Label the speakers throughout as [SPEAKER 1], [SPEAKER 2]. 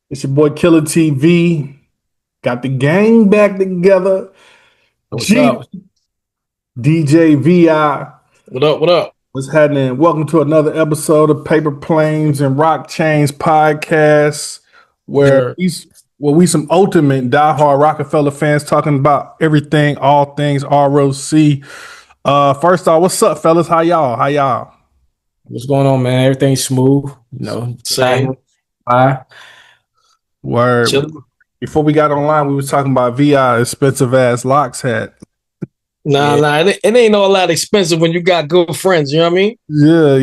[SPEAKER 1] It's your boy Killer TV. Got the gang back together.
[SPEAKER 2] What's
[SPEAKER 1] G
[SPEAKER 2] up?
[SPEAKER 1] DJ VI.
[SPEAKER 2] What up? What up?
[SPEAKER 1] What's happening? Welcome to another episode of Paper Planes and Roc Chains podcast, where
[SPEAKER 2] Sure.
[SPEAKER 1] we some ultimate diehard Roc-A-Fella fans talking about everything, all things ROC. First off, what's up, fellas? How y'all?
[SPEAKER 2] What's going on, man? Everything's smooth.
[SPEAKER 3] Same.
[SPEAKER 2] Bye.
[SPEAKER 1] Word.
[SPEAKER 3] Chilling.
[SPEAKER 1] Before we got online, we was talking about VI expensive ass locks hat.
[SPEAKER 3] Nah, it ain't all that expensive when you got good friends. You know what I mean?
[SPEAKER 1] Yeah.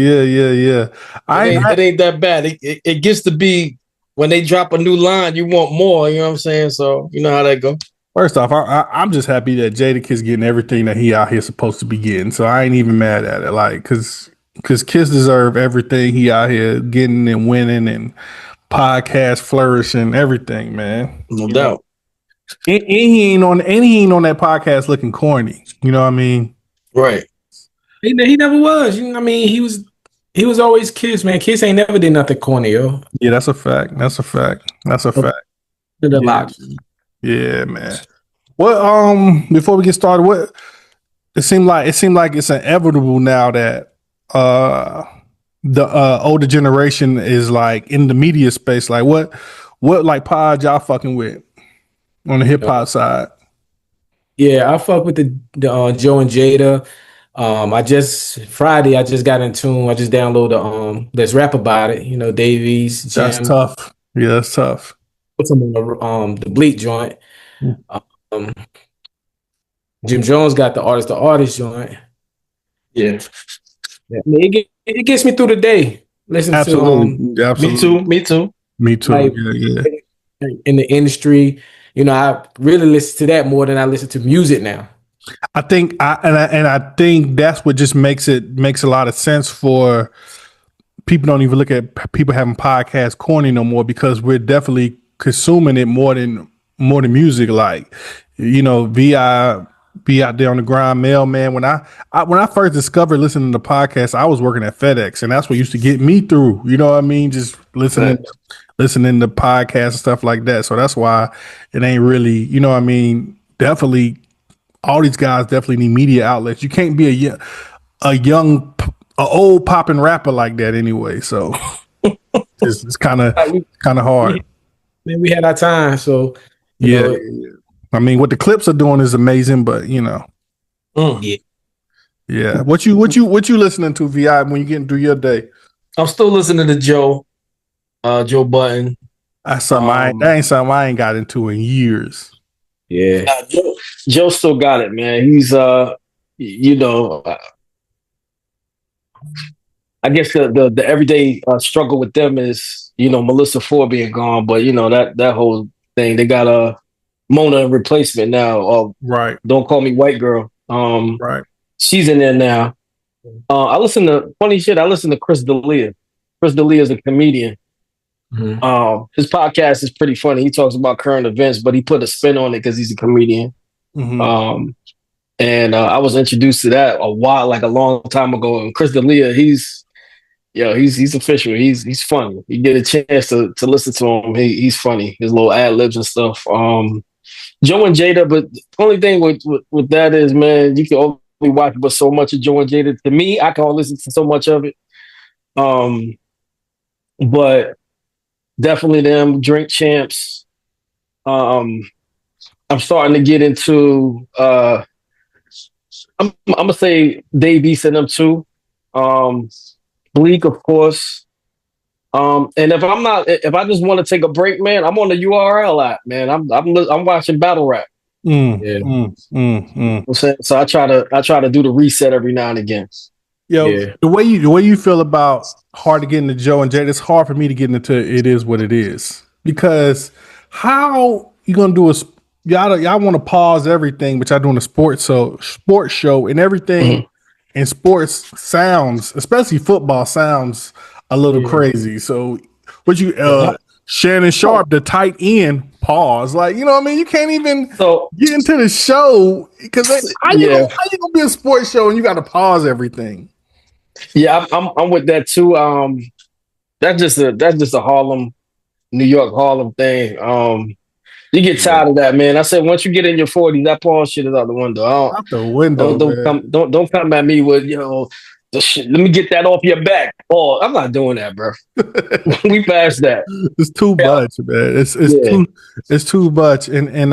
[SPEAKER 3] It ain't that bad. It gets to be when they drop a new line, you want more. You know what I'm saying? So you know how that go.
[SPEAKER 1] First off, I'm just happy that Jadakiss getting everything that he out here supposed to be getting. So I ain't even mad at it. Like, cause Kiss deserve everything he out here getting and winning and podcast flourishing, everything, man.
[SPEAKER 3] No doubt.
[SPEAKER 1] And he ain't on that podcast looking corny. You know what I mean?
[SPEAKER 3] Right.
[SPEAKER 2] He never was. You know what I mean? He was always Kiss, man. Kiss ain't never did nothing corny, yo.
[SPEAKER 1] Yeah, that's a fact.
[SPEAKER 2] To the
[SPEAKER 1] Yeah.
[SPEAKER 2] locks.
[SPEAKER 1] Yeah, man. What before we get started, it seemed like it's inevitable now that the older generation is like in the media space. Like what like pod y'all fucking with on the hip hop side?
[SPEAKER 2] Yeah, I fuck with the Joe and Jada. Friday I just got in tune. I just downloaded Let's Rap About It. You know, Davies, Jim.
[SPEAKER 1] That's tough. Yeah, that's tough.
[SPEAKER 2] Put some on the Bleak joint. Um, Jim Jones got the artist joint.
[SPEAKER 3] Yeah.
[SPEAKER 2] I mean, it gets me through the day. Listen
[SPEAKER 1] Absolutely.
[SPEAKER 2] to
[SPEAKER 1] Absolutely.
[SPEAKER 3] Me too.
[SPEAKER 2] like,
[SPEAKER 1] Yeah.
[SPEAKER 2] in the industry. You know, I really listen to that more than I listen to music now.
[SPEAKER 1] I think I think that's what just makes a lot of sense for people. Don't even look at people having podcasts corny no more because we're definitely consuming it more than music. Like, you know, VI be out there on the grind, mailman. When I first discovered listening to podcasts, I was working at FedEx, and that's what used to get me through. You know what I mean? Just listening to podcasts and stuff like that. So that's why it ain't really, you know what I mean? Definitely, all these guys definitely need media outlets. You can't be a old popping rapper like that anyway. So it's kind of hard.
[SPEAKER 2] Man, we had our time, so
[SPEAKER 1] Yeah.
[SPEAKER 2] know,
[SPEAKER 1] I mean, what the clips are doing is amazing, but you know, yeah. What you listening to, Vi, when you getting through your day?
[SPEAKER 3] I'm still listening to Joe Button.
[SPEAKER 1] That's something that ain't something I ain't got into in years.
[SPEAKER 2] yeah.
[SPEAKER 3] Joe still got it, man. He's you know, I guess the everyday struggle with them is, you know, Melissa Ford being gone, but you know that whole thing. They got a Mona replacement now.
[SPEAKER 1] Right.
[SPEAKER 3] Don't Call Me White Girl.
[SPEAKER 1] Right.
[SPEAKER 3] She's in there now. I listen to Chris D'Elia. Chris D'Elia is a comedian.
[SPEAKER 2] Mm-hmm.
[SPEAKER 3] His podcast is pretty funny. He talks about current events, but he put a spin on it because he's a comedian.
[SPEAKER 1] Mm-hmm.
[SPEAKER 3] And I was introduced to that a long time ago. And Chris D'Elia, he's official. He's funny. You get a chance to listen to him. He's funny. His little ad libs and stuff. Joe and Jada, but the only thing with that is, man, you can only watch but so much of Joe and Jada. To me, I can only listen to so much of it. But definitely them Drink Champs. I'm starting to get into. I'm gonna say Dave East and them too. Bleak, of course. And if I just want to take a break, man, I'm on the URL app, man. I'm watching battle rap. So I try to do the reset every now and again.
[SPEAKER 1] Yo, the way you feel about hard to get into Joe and Jada, it's hard for me to get into It Is What It Is, because how you gonna do y'all want to pause everything, but y'all doing a sports show and everything. Mm-hmm. And sports sounds, especially football, sounds a little crazy. So, Shannon Sharp, the tight end, pause. Like, you know what I mean? You can't even get into the show because how you gonna be a sports show and you got to pause everything?
[SPEAKER 3] Yeah, I'm with that too. That's just a Harlem New York Harlem thing. You get tired of that, man. I said once you get in your 40s, that pawn shit is out the window.
[SPEAKER 1] Out the window, man.
[SPEAKER 3] Don't come at me with the shit. Let me get that off your back. Oh, I'm not doing that, bro. We passed that.
[SPEAKER 1] It's too much, man.
[SPEAKER 3] Yeah.
[SPEAKER 1] It's too much. And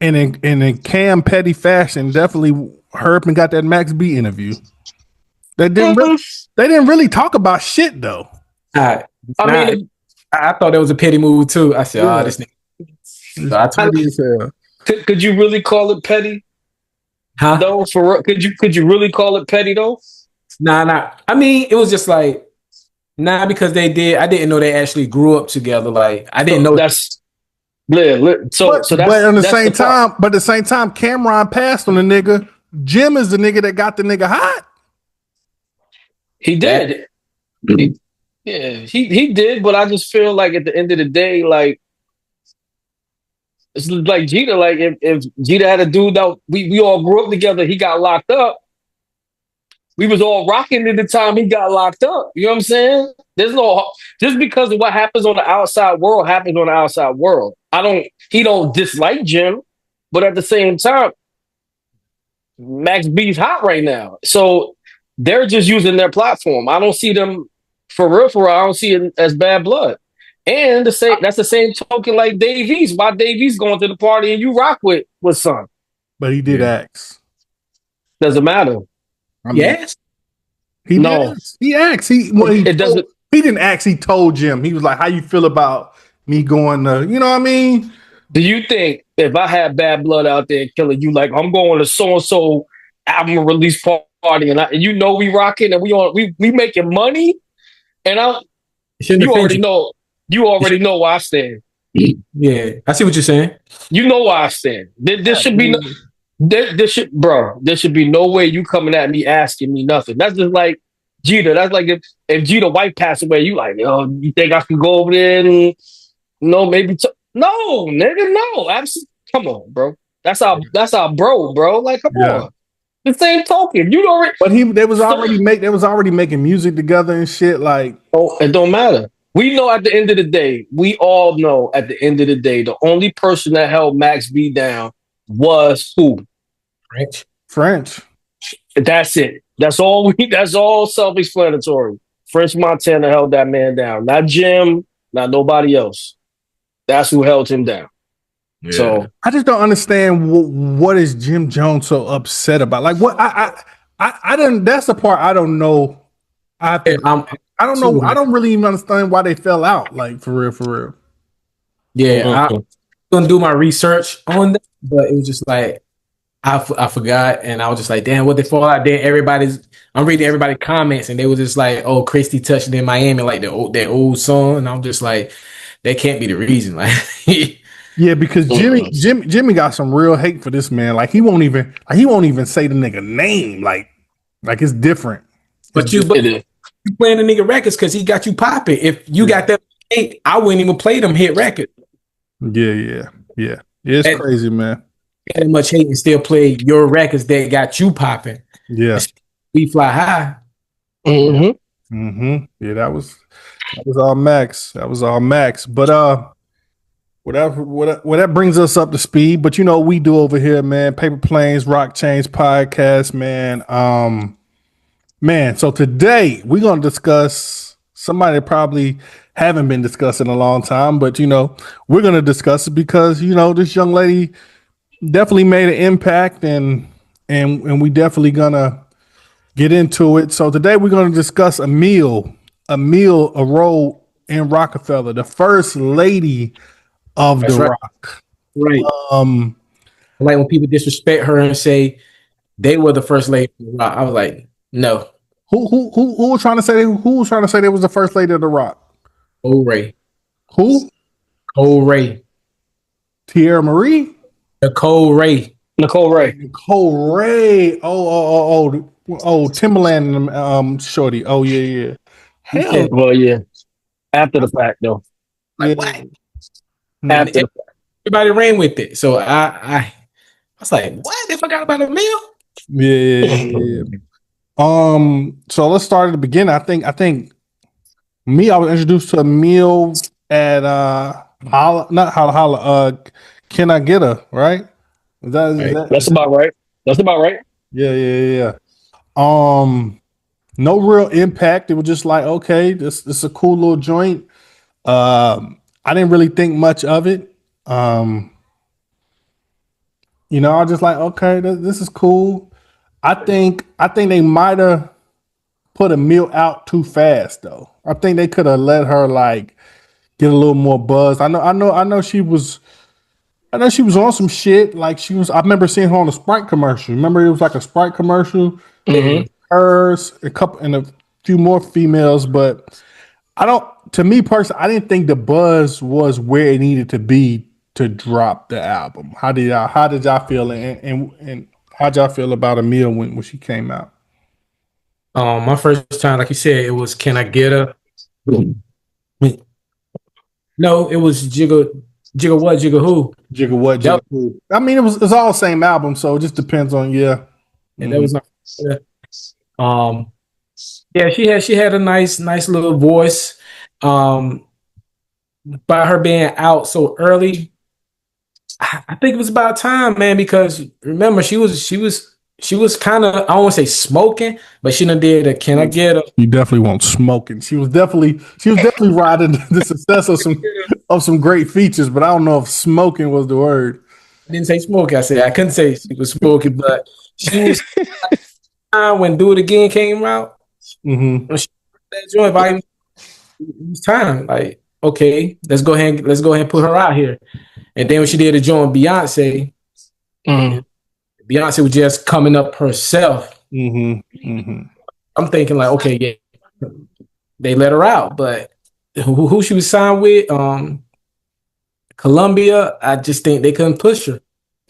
[SPEAKER 1] in Cam Petty fashion, definitely Herb and got that Max B interview. They didn't really talk about shit though.
[SPEAKER 2] I thought that was a petty move too. I said,
[SPEAKER 1] Yeah.
[SPEAKER 2] this nigga. So I told you,
[SPEAKER 3] Could you really call it petty?
[SPEAKER 2] huh?
[SPEAKER 3] Though, for could you really call it petty though?
[SPEAKER 2] Nah. I mean, it was just like, because I didn't know they actually grew up together. Like, I didn't know
[SPEAKER 3] that's. Yeah,
[SPEAKER 1] But at the same time, Cameron passed on the nigga. Jim is the nigga that got the nigga hot.
[SPEAKER 3] He did. He did, but I just feel like at the end of the day, like it's like Jeter. Like if Jeter had a dude that we all grew up together, he got locked up. We was all rocking at the time he got locked up. You know what I'm saying? There's no just because of what happens on the outside world happens on the outside world. He don't dislike Jim, but at the same time, Max B's hot right now. So they're just using their platform. I don't see them for real. I don't see it as bad blood. And that's the same token like Dave East. Why Dave East going to the party and you rock with son?
[SPEAKER 1] But he did ask.
[SPEAKER 3] Doesn't matter.
[SPEAKER 2] yes.
[SPEAKER 1] He asked. He didn't ask. He told Jim. He was like, "How you feel about me going to?" You know what I mean?
[SPEAKER 3] Do you think if I had bad blood out there killing you, like I'm going to so and so album release party, and we rocking and we making money, and you already know where I stand.
[SPEAKER 2] Yeah, I see what you're saying.
[SPEAKER 3] You know where I stand. There should be there should be no way you coming at me asking me nothing. That's just like Jeter. That's like if Jeter White passed away, you like, you think I can go over there and maybe no, nigga, no. Absolutely. Come on, bro. That's our bro. Like, come on. The same token. You already
[SPEAKER 1] But they was already making music together and shit. Like,
[SPEAKER 3] it don't matter. We know at the end of the day, the only person that held Max B down was who?
[SPEAKER 1] French.
[SPEAKER 3] That's it. That's all self-explanatory. French Montana held that man down. Not Jim, not nobody else. That's who held him down. Yeah. So
[SPEAKER 1] I just don't understand what is Jim Jones so upset about. Like what I don't. That's the part I don't know. I don't know. I don't really even understand why they fell out. Like for real.
[SPEAKER 2] Yeah, I'm gonna do my research on that, but it was just like I forgot, and I was just like, damn, what they fall out there? I'm reading everybody's comments, and they were just like, oh, Christy touched it in Miami, like that old song, and I'm just like, that can't be the reason, like.
[SPEAKER 1] Yeah, because Jimmy got some real hate for this man. Like he won't even say the nigga name. Like it's different.
[SPEAKER 2] But you playing the nigga records because he got you popping. If you got that hate, I wouldn't even play them hit records.
[SPEAKER 1] Yeah. It's crazy, man.
[SPEAKER 2] That much hate and still play your records that got you popping.
[SPEAKER 1] Yeah.
[SPEAKER 2] We fly high.
[SPEAKER 1] Yeah, that was all Max. But that brings us up to speed. But we do over here, man. Paper Planes Roc Chains podcast, man. So today we're gonna discuss somebody that probably haven't been discussed in a long time, but we're gonna discuss it because this young lady definitely made an impact, and we definitely gonna get into it. So today we're gonna discuss Amil, a role in Roc-A-Fella, the first lady of the Rock.
[SPEAKER 2] Right. Like when people disrespect her and say they were the first lady of the Rock, I was like, no.
[SPEAKER 1] Who was trying to say they was the first lady of the Rock?
[SPEAKER 2] Cole Ray.
[SPEAKER 1] Who?
[SPEAKER 2] Cole Ray.
[SPEAKER 1] Tierra Marie?
[SPEAKER 3] Nicole Ray.
[SPEAKER 1] Oh, Timberland shorty. Oh yeah.
[SPEAKER 3] Hell. Well, yeah. After the fact though.
[SPEAKER 2] Like what? After everybody ran with it. So I was like, what? They forgot about Amil?
[SPEAKER 1] Yeah. So let's start at the beginning. I think I was introduced to Amil at Holla, not Holla Holla, Can I Get Her, right?
[SPEAKER 3] That's about right. That's about right.
[SPEAKER 1] Yeah. No real impact. It was just like, okay, this is a cool little joint. I didn't really think much of it. You know, I was just like, okay, this is cool. I think they might have put Amil out too fast though. I think they could have let her like get a little more buzz. I know she was on some shit. Like she was. I remember seeing her on a Sprite commercial. Remember it was like a Sprite commercial.
[SPEAKER 3] Mm-hmm.
[SPEAKER 1] Hers, a couple, and a few more females, but I don't. To me personally, I didn't think the buzz was where it needed to be to drop the album. How did y'all feel, and how'd y'all feel about Amil when she came out?
[SPEAKER 2] My first time, like you said, it was Can I Get Her? No, it was Jigga What, Jigga Who.
[SPEAKER 1] Jigga What, Jigga Who. I mean, it's all the same album, so it just depends on
[SPEAKER 2] And that was not. Yeah, she had a nice little voice. By her being out so early, I think it was about time, man. Because remember, she was kind of, I don't want to say smoking, but she done did a Can I Get Her?
[SPEAKER 1] You definitely won't smoking. She was definitely riding the success of some great features, but I don't know if smoking was the word.
[SPEAKER 2] I didn't say smoking. I couldn't say she was smoking, but she was when Do It Again came out.
[SPEAKER 1] Mm-hmm.
[SPEAKER 2] When she that joint, it was time. Like, okay, let's go ahead and put her out here. And then when she did a joint with Beyonce, Beyonce was just coming up herself. I'm thinking like, okay, yeah, they let her out, but who she was signed with, Columbia, I just think they couldn't push her.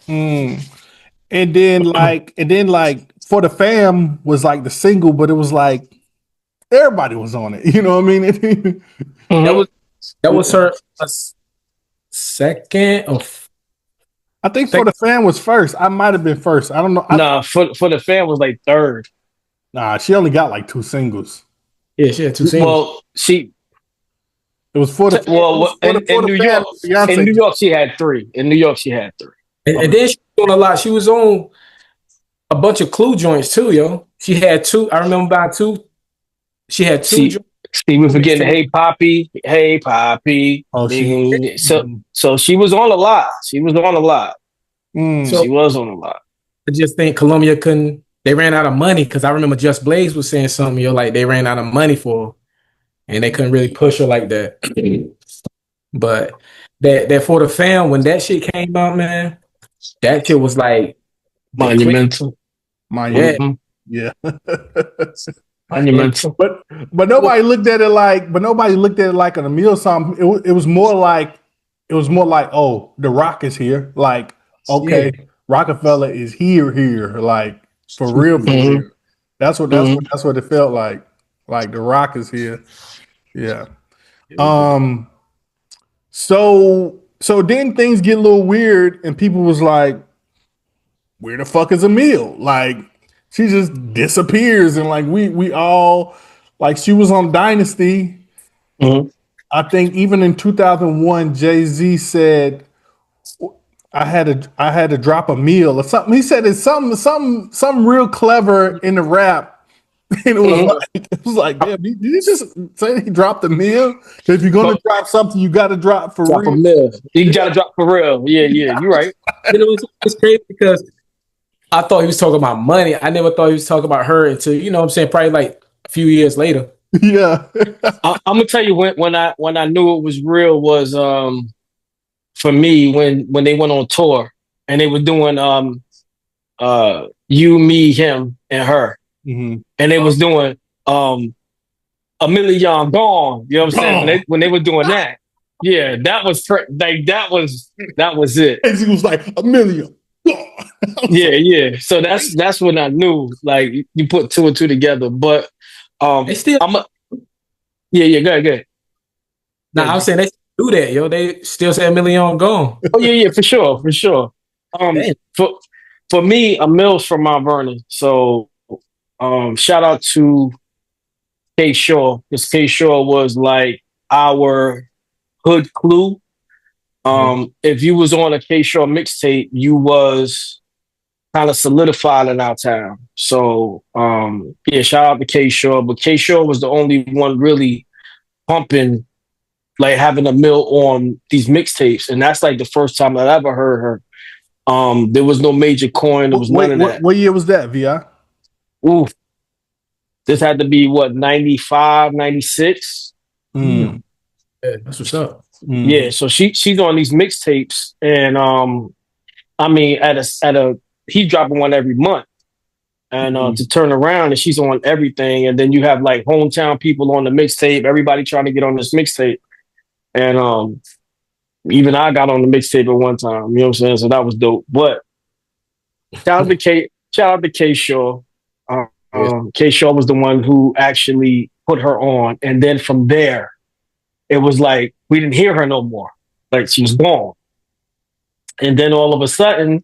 [SPEAKER 1] And then like For the Fam was like the single, but it was like everybody was on it. You know what I mean?
[SPEAKER 2] That was her second or
[SPEAKER 1] I think For the Fam was first. I might have been first. I don't know.
[SPEAKER 3] Nah, For the Fam was like third.
[SPEAKER 1] Nah, she only got like 2 singles.
[SPEAKER 2] Yeah, she had 2 singles.
[SPEAKER 1] Well, it was For the Fam.
[SPEAKER 3] Well, in New York, in New York, she had 3. In New York, she had 3.
[SPEAKER 2] And then she was on a lot. She was on a bunch of Clue joints too, yo. She had 2. I remember about 2. She had 2 joints.
[SPEAKER 3] See, we're forgetting Hey Poppy. Hey Poppy.
[SPEAKER 1] Oh,
[SPEAKER 3] so she was on a lot. She was on a lot. She was on a lot.
[SPEAKER 2] I just think Columbia couldn't. They ran out of money because I remember Just Blaze was saying something. Yo, like they ran out of money for her, and they couldn't really push her like that. But that For the Fam, when that shit came out, man, that shit was like
[SPEAKER 3] monumental.
[SPEAKER 1] Yeah.
[SPEAKER 3] Monumental.
[SPEAKER 1] But nobody looked at it like an Amil song. It was more like oh, the Roc is here. Like, okay, yeah. Roc-A-Fella is here. Like for real. That's what it felt like. Like the Roc is here. Yeah. So then things get a little weird and people was like, where the fuck is Amil? Like she just disappears and like we all like she was on Dynasty. I think even in 2001, Jay-Z said I had to drop Amil or something. He said it's something real clever in the rap. And it was like, damn, did he just say he dropped Amil? If you're gonna drop something, you gotta drop for real.
[SPEAKER 3] You gotta drop for real. Yeah, you're right.
[SPEAKER 2] You know, it's crazy because I thought he was talking about money. I never thought he was talking about her until, you know what I'm saying, probably like a few years later.
[SPEAKER 1] Yeah.
[SPEAKER 3] I'm gonna tell you when I knew it was real was for me when they went on tour and they were doing You, Me, Him, and Her. And they was doing A Million Gone. You know what I'm saying? When they were doing that. Yeah, that was like that was it.
[SPEAKER 1] And he was like a million.
[SPEAKER 3] Yeah. So that's when I knew like you put 2 and 2 together. But go ahead.
[SPEAKER 2] Nah, I was saying they do that, yo. They still say A Million Gone.
[SPEAKER 3] Oh yeah, for sure. For me, Amil's from Mount Vernon. So shout out to K Shaw, because K Shaw was like our Hood Clue. If you was on a K Shaw mixtape, you was kind of solidified in our town. So yeah, shout out to K Shaw. But K Shaw was the only one really pumping, like having Amil on these mixtapes. And that's like the first time I ever heard her. There was no Major Coin, there was none of that.
[SPEAKER 1] What year was that, VI?
[SPEAKER 3] Ooh. This had to be what, 95, 96?
[SPEAKER 2] Yeah, that's what's up.
[SPEAKER 3] Yeah, so she's on these mixtapes, and I mean, he's dropping one every month, and to turn around and she's on everything, and then you have like hometown people on the mixtape, everybody trying to get on this mixtape, and even I got on the mixtape at one time, you know what I'm saying? So that was dope. But shout out to K Shaw. K Shaw was the one who actually put her on, and then from there, it was like we didn't hear her no more. Like she was gone. And then all of a sudden,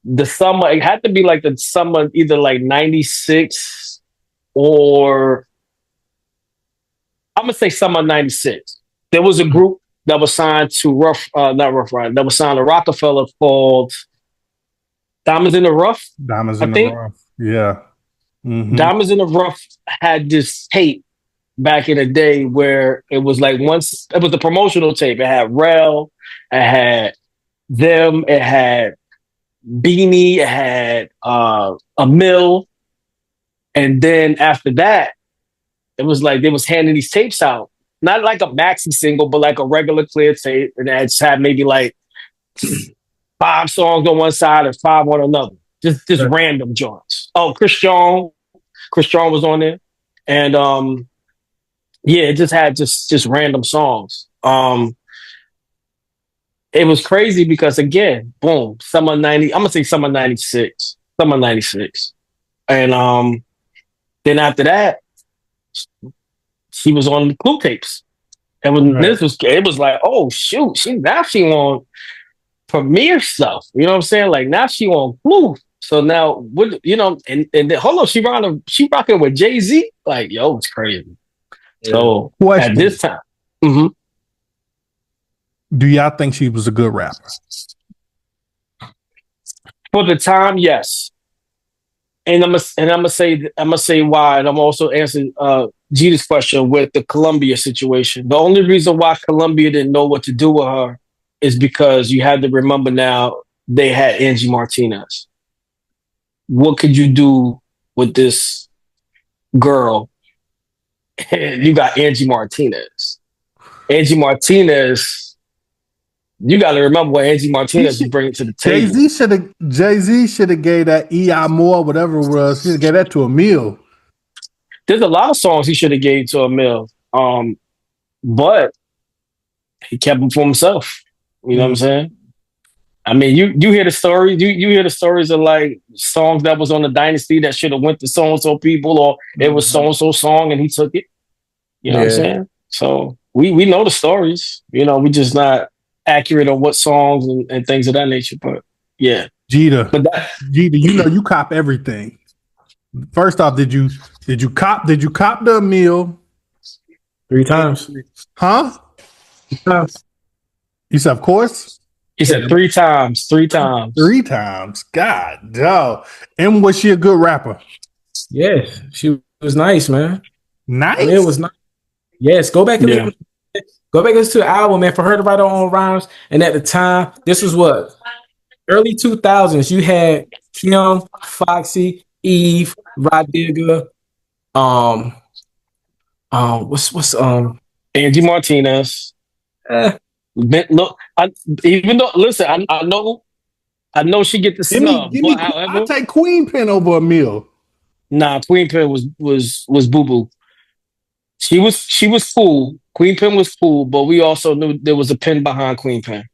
[SPEAKER 3] the summer, it had to be like the summer, either like 96 or I'm gonna say summer 96. There was a group that was signed to that was signed to Roc-A-Fella called Diamonds in the Rough.
[SPEAKER 1] Diamonds in the Rough. Yeah. Mm-hmm.
[SPEAKER 3] Diamonds in the Rough had this tape back in the day where it was like once it was the promotional tape. It had Rel, it had them, it had Beanie, it had Amil, and then after that, it was like they was handing these tapes out, not like a maxi single, but like a regular clear tape, and it had maybe like 5 songs on one side and 5 on another, just random joints. Oh, Chris John was on there, and yeah, it just had just random songs. It was crazy because again, boom, summer 90. I'm gonna say summer 96. Summer 96. And then after that, she was on the Clue tapes. And when it was like, oh shoot, she on premiere stuff. You know what I'm saying? Like now she on Clue. So now what and then hold on, she rocking with Jay-Z. Like, yo, it's crazy. Yeah. So at this time,
[SPEAKER 1] do y'all think she was a good rapper?
[SPEAKER 3] For the time, yes. And I'm gonna say why, and I'm also answering Gita's question with the Columbia situation. The only reason why Columbia didn't know what to do with her is because you had to remember now they had Angie Martinez. What could you do with this girl? And you got Angie Martinez. Angie Martinez, you got to remember what Angie Martinez is bringing to the table.
[SPEAKER 1] Jay-Z should have gave that E.I. Moore, whatever it was, should have gave that to Amil.
[SPEAKER 3] There's a lot of songs he should have gave to Amil, but he kept them for himself. You know what I'm saying? I mean, you hear the stories. You hear the stories of like songs that was on the Dynasty that should have went to so and so people, or it was so and so song and he took it. You know what I'm saying? So we know the stories. You know, we just not accurate on what songs and things of that nature. But yeah,
[SPEAKER 1] Jita, you cop everything. First off, did you cop the Amil?
[SPEAKER 2] 3 times.
[SPEAKER 1] Huh?
[SPEAKER 2] 3 times.
[SPEAKER 1] You said, of course.
[SPEAKER 3] He said 3 times. 3 times.
[SPEAKER 1] 3 times. God, no. And was she a good rapper?
[SPEAKER 2] Yes, she was nice, man.
[SPEAKER 1] Nice.
[SPEAKER 2] It was nice. Yes, go back and listen to the album, man. For her to write her own rhymes, and at the time, this was what early 2000s. You had Kim, Foxy, Eve, Rod Digger, what's
[SPEAKER 3] Angie Martinez. Look, I know she get the snub. But however,
[SPEAKER 1] I take Queen Pen over Amil.
[SPEAKER 3] Nah, Queen Pen was boo boo. She was cool. Queen Pen was cool, but we also knew there was a pen behind Queen Pen.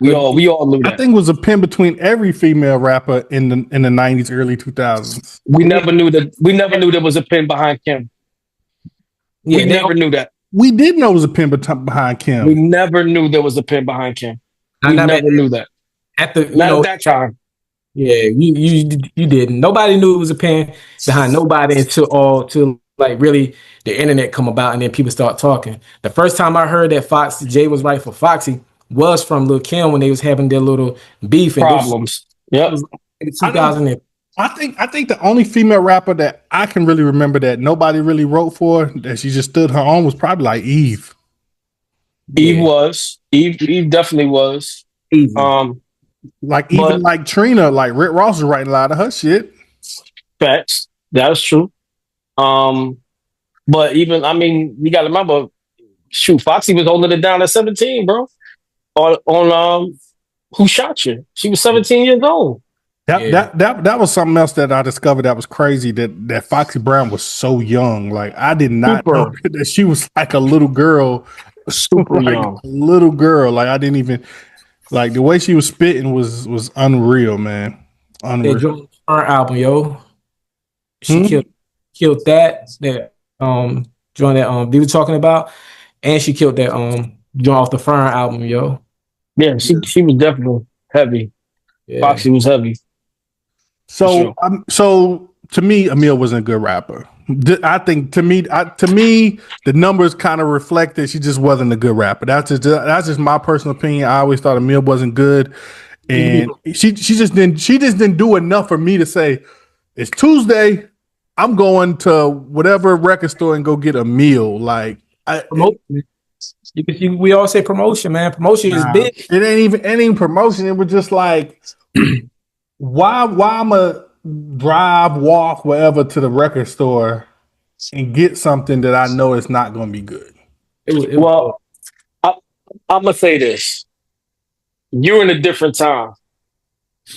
[SPEAKER 3] We all knew that.
[SPEAKER 1] I think it was a pen between every female rapper in the 90s, early 2000s.
[SPEAKER 3] We never knew that. We never knew there was a pen behind Kim. We never knew that.
[SPEAKER 1] We did know it was a pen behind Kim.
[SPEAKER 3] We never knew there was a pen behind Kim. We never knew that.
[SPEAKER 2] At the
[SPEAKER 3] not at that time.
[SPEAKER 2] Yeah, you didn't. Nobody knew it was a pen behind nobody until like really the internet come about and then people start talking. The first time I heard that Foxy Jay was right for Foxy was from Lil Kim when they was having their little beef and
[SPEAKER 3] Problems.
[SPEAKER 2] it
[SPEAKER 3] Yep.
[SPEAKER 2] was in
[SPEAKER 1] I know.
[SPEAKER 2] 2000.
[SPEAKER 1] I think the only female rapper that I can really remember that nobody really wrote for, that she just stood her own, was probably like Eve.
[SPEAKER 3] Eve was. Eve definitely was.
[SPEAKER 2] Easy.
[SPEAKER 1] Like even like Trina, like Rick Ross was writing a lot of her shit.
[SPEAKER 3] Facts. That's true. But even, I mean, you got to remember, shoot, Foxy was holding it down at 17, bro. On Who Shot You? She was 17 years old.
[SPEAKER 1] That was something else that I discovered that was crazy. That Foxy Brown was so young. Like I did not know that she was like a little girl,
[SPEAKER 3] super
[SPEAKER 1] like
[SPEAKER 3] young,
[SPEAKER 1] little girl. Like I didn't even like the way she was spitting was unreal, man. Unreal.
[SPEAKER 2] That joint her album, yo. She killed that joint that we were talking about, and she killed that joint off the Fern album, yo.
[SPEAKER 3] Yeah, she was definitely heavy. Yeah. Foxy was heavy.
[SPEAKER 1] So so to me, Amil wasn't a good rapper. I think to me, the numbers kind of reflect that she just wasn't a good rapper. That's just my personal opinion. I always thought Amil wasn't good, and she just didn't do enough for me to say it's Tuesday. I'm going to whatever record store and go get a meal. Like
[SPEAKER 2] we all say promotion, man. Promotion is big.
[SPEAKER 1] It ain't even promotion. It was just like why I'm a drive, walk, whatever to the record store and get something that I know is not going to be good.
[SPEAKER 3] Well, I'm gonna say this: you're in a different time.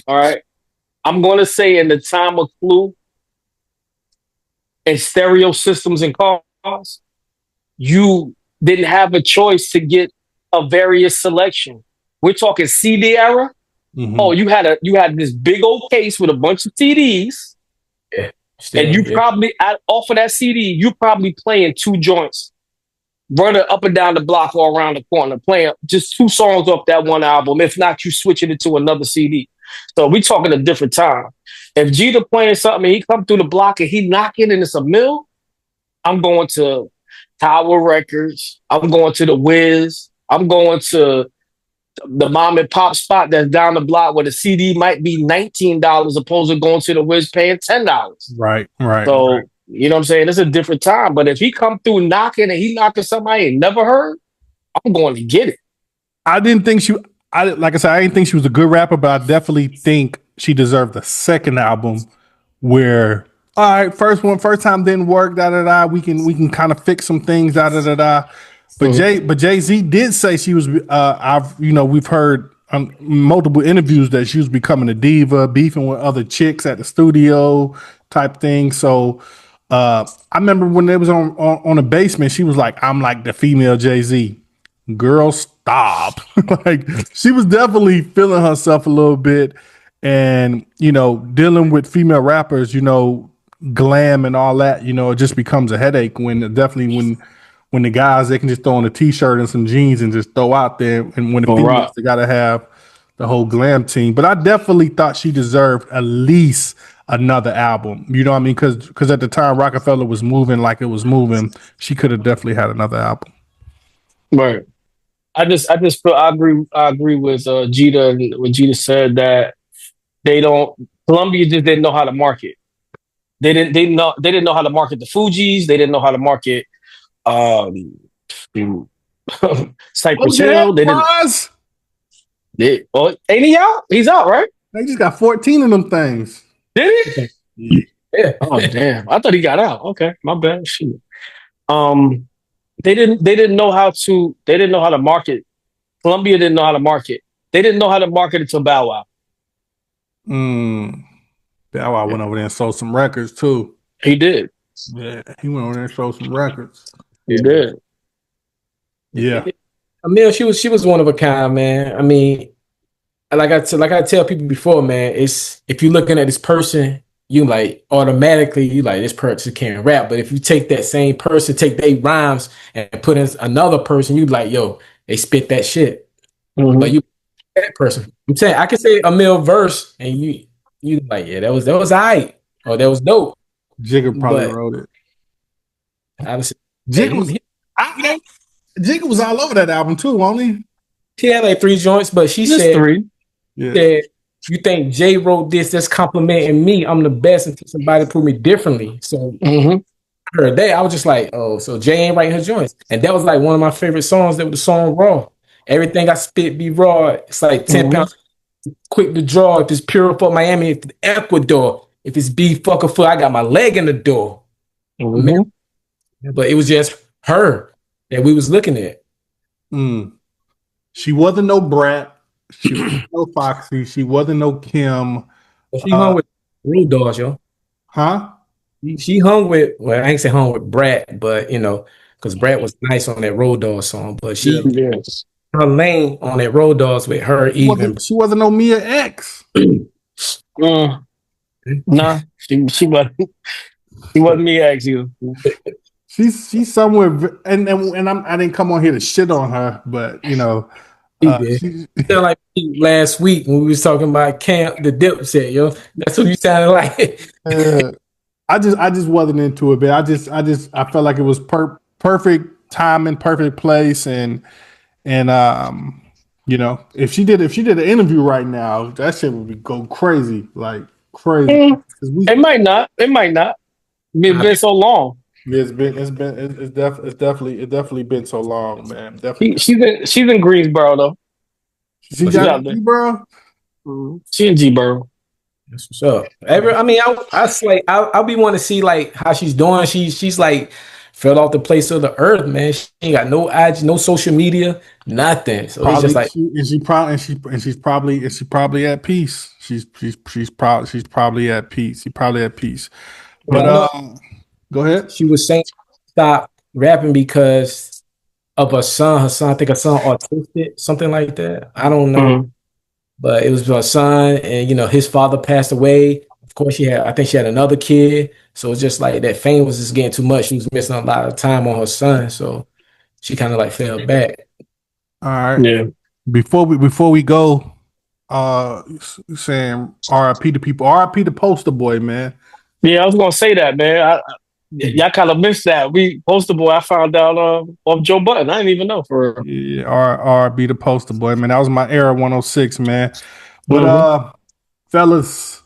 [SPEAKER 3] All right, I'm going to say in the time of Clue and stereo systems and cars, you didn't have a choice to get a various selection. We're talking CD era. Mm-hmm. Oh, you had this big old case with a bunch of CDs, and you probably off of that CD, you probably playing 2 joints, running up and down the block or around the corner, playing just 2 songs off that one album. If not, you switching it to another CD. So we talking a different time. If Jeter playing something and he come through the block and he knocking and it's a mill, I'm going to Tower Records. I'm going to the Wiz. I'm going to the mom and pop spot that's down the block where the CD might be $19 opposed to going to the Wiz paying $10.
[SPEAKER 1] Right.
[SPEAKER 3] So, you know what I'm saying? It's a different time. But if he come through knocking and he knocking something I ain't never heard, I'm going to get it.
[SPEAKER 1] I didn't think I didn't think she was a good rapper, but I definitely think she deserved a second album where, all right, first time didn't work, we can kind of fix some things, But Jay-Z did say she was. We've heard on multiple interviews that she was becoming a diva, beefing with other chicks at the studio type thing. So I remember when it was on the basement, she was like, "I'm like the female Jay-Z." Girl, stop! Like she was definitely feeling herself a little bit, and dealing with female rappers, glam and all that. It just becomes a headache when the guys, they can just throw on a t-shirt and some jeans and just throw out there. And when the females, they got to have the whole glam team. But I definitely thought she deserved at least another album. You know what I mean? Because at the time Roc-A-Fella was moving like it was moving, she could have definitely had another album.
[SPEAKER 3] Right. I agree with Jeter and what Jeter said that Columbia just didn't know how to market. They didn't know how to market the Fugees. They didn't know how to market Cypress Hill. Ain't he out? He's out, right?
[SPEAKER 1] They just got 14 of them things.
[SPEAKER 3] Did he? Yeah. Oh damn! I thought he got out. Okay, my bad. Shoot. They didn't know how to market. Columbia didn't know how to market. They didn't know how to market it to Bow Wow.
[SPEAKER 1] Bow Wow went over there and sold some records too.
[SPEAKER 3] He did.
[SPEAKER 1] Yeah, he went over there and sold some records.
[SPEAKER 3] He did.
[SPEAKER 1] Yeah.
[SPEAKER 2] Amil, she was one of a kind, man. I mean, like I tell people before, man, it's if you're looking at this person, you like automatically you like this person can't rap. But if you take that same person, take their rhymes and put in another person, you like, yo, they spit that shit. Mm-hmm. But you that person. I'm saying I can say Amil verse and you like, yeah, that was all right. Or that was dope.
[SPEAKER 1] Jigga probably wrote it.
[SPEAKER 2] I was, hey,
[SPEAKER 1] Jigga was, Jigga was all over that album too, wasn't he?
[SPEAKER 2] she had like 3 joints, but she
[SPEAKER 3] Just
[SPEAKER 2] said,
[SPEAKER 3] 3.
[SPEAKER 1] Yeah.
[SPEAKER 2] you think Jay wrote this that's complimenting me? I'm the best until somebody prove me differently. So I heard that. I was just like, oh, so Jay ain't writing her joints. And that was like one of my favorite songs. That was the song Raw. Everything I spit be raw. It's like 10 pounds quick to draw. If it's pure for Miami, if it's Ecuador, if it's B fucker foot, I got my leg in the door. But it was just her that we was looking at.
[SPEAKER 1] She wasn't no Brat. She wasn't no Foxy. She wasn't no Kim.
[SPEAKER 2] She hung with Road Dogs, yo.
[SPEAKER 1] Huh?
[SPEAKER 2] She hung with, well, I ain't say hung with Brat, but because Brat was nice on that Road Dog song, but she her lane on that Road Dogs with her even.
[SPEAKER 1] She wasn't no Mia X.
[SPEAKER 3] Nah, she wasn't. She wasn't Mia X either.
[SPEAKER 1] She's somewhere, and I didn't come on here to shit on her, but
[SPEAKER 2] She sounded like me last week when we was talking about Camp the Dipset, yo. That's what you sounded like.
[SPEAKER 1] I just wasn't into it, man. I felt like it was perfect timing, perfect place, and if she did an interview right now, that shit would go crazy, like crazy.
[SPEAKER 3] It might not. It might not. It's been so long.
[SPEAKER 1] It's definitely been so long, man. Definitely.
[SPEAKER 3] She's in Greensboro though.
[SPEAKER 1] She's out there, bro.
[SPEAKER 3] She in G-Boro.
[SPEAKER 2] That's what's up. I'll be wanting to see like how she's doing. She's like fell off the face of the earth, man. She ain't got no IG, no social media, nothing. So it's just like
[SPEAKER 1] she's probably at peace. She's probably at peace. She's probably at peace. But go ahead.
[SPEAKER 2] She was saying stop rapping because of her son. Her son, I think her son autistic, something like that. I don't know. But it was her son, and his father passed away. Of course, I think she had another kid. So it's just like that fame was just getting too much. She was missing a lot of time on her son. So she kind of like fell back.
[SPEAKER 1] All right.
[SPEAKER 3] Yeah.
[SPEAKER 1] Before we go, saying RIP to people, RIP to Poster Boy, man.
[SPEAKER 3] Yeah, I was gonna say that, man. Y'all kind of missed that. Poster Boy, I found out off Joe Budden. I didn't even know for real.
[SPEAKER 1] Yeah, RIP to Poster Boy, man. That was my era 106, man. But fellas,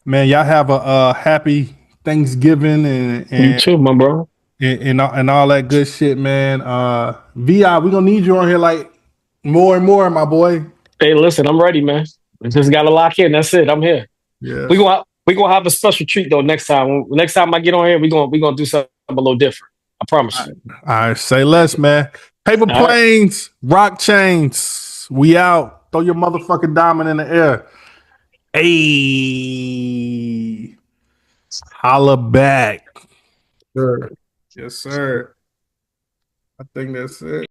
[SPEAKER 1] man, y'all have a happy Thanksgiving and
[SPEAKER 3] you too, my bro.
[SPEAKER 1] And all that good shit, man. VI, we gonna need you on here like more and more, my boy.
[SPEAKER 3] Hey, listen, I'm ready, man. We just gotta lock in. That's it. I'm here.
[SPEAKER 1] Yeah.
[SPEAKER 3] We gonna have a special treat though next time. Next time I get on here, we gonna do something a little different. I promise you.
[SPEAKER 1] All right, say less, man. Paper Planes, Roc Chains. We out. Throw your motherfucking diamond in the air. Hey, holla back.
[SPEAKER 2] Sure.
[SPEAKER 1] Yes, sir. I think that's it.